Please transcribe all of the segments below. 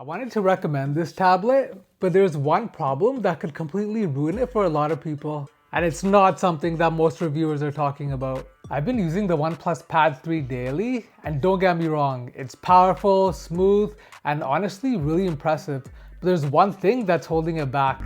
I wanted to recommend this tablet, but there's one problem that could completely ruin it for a lot of people. And it's not something that most reviewers are talking about. I've been using the OnePlus Pad 3 daily, and don't get me wrong, it's powerful, smooth, and honestly really impressive. But there's one thing that's holding it back.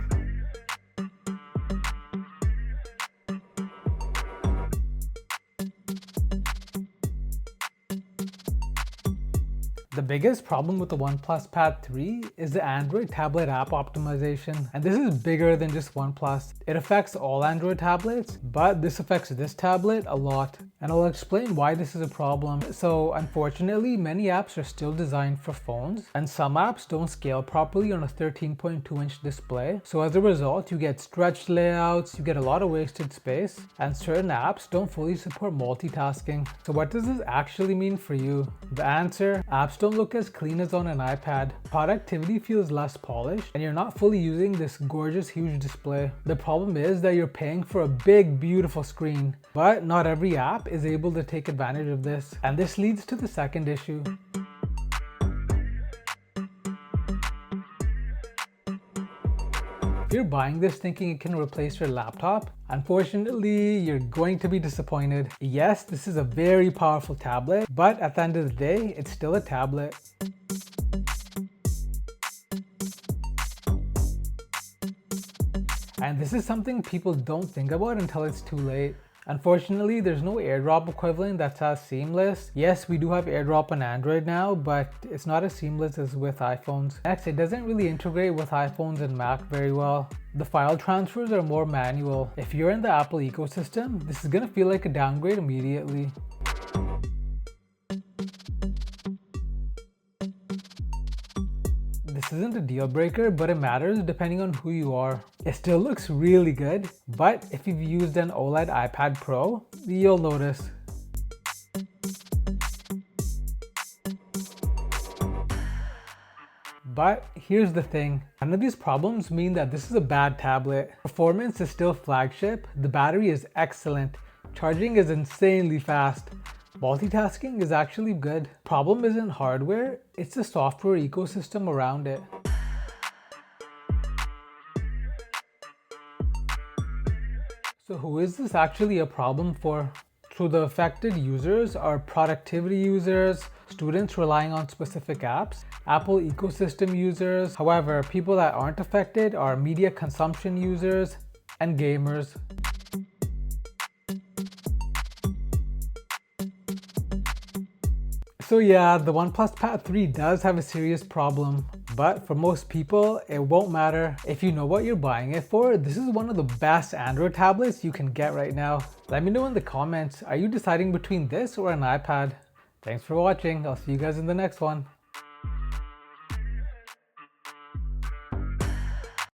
The biggest problem with the OnePlus Pad 3 is the Android tablet app optimization. And this is bigger than just OnePlus. It affects all Android tablets, but this affects this tablet a lot. And I'll explain why this is a problem. So unfortunately, many apps are still designed for phones, and some apps don't scale properly on a 13.2-inch display. So as a result, you get stretched layouts, you get a lot of wasted space, and certain apps don't fully support multitasking. So what does this actually mean for you? The answer: apps don't look as clean as on an iPad. Productivity feels less polished, and you're not fully using this gorgeous huge display. The problem is that you're paying for a big, beautiful screen, but not every app is able to take advantage of this. And this leads to the second issue. If you're buying this thinking it can replace your laptop, unfortunately, you're going to be disappointed. Yes, this is a very powerful tablet, but at the end of the day, it's still a tablet. And this is something people don't think about until it's too late. Unfortunately, there's no AirDrop equivalent that's as seamless. Yes, we do have AirDrop on Android now, but it's not as seamless as with iPhones. Next, it doesn't really integrate with iPhones and Mac very well. The file transfers are more manual. If you're in the Apple ecosystem, this is gonna feel like a downgrade immediately. This isn't a deal breaker, but it matters depending on who you are. It still looks really good, but if you've used an OLED iPad Pro, you'll notice. But here's the thing, none of these problems mean that this is a bad tablet. Performance is still flagship, the battery is excellent, charging is insanely fast. Multitasking is actually good. Problem isn't hardware, it's the software ecosystem around it. So who is this actually a problem for? So the affected users are productivity users, students relying on specific apps, Apple ecosystem users. However, people that aren't affected are media consumption users and gamers. So yeah, the OnePlus Pad 3 does have a serious problem, but for most people, it won't matter. If you know what you're buying it for, this is one of the best Android tablets you can get right now. Let me know in the comments, are you deciding between this or an iPad? Thanks for watching, I'll see you guys in the next one.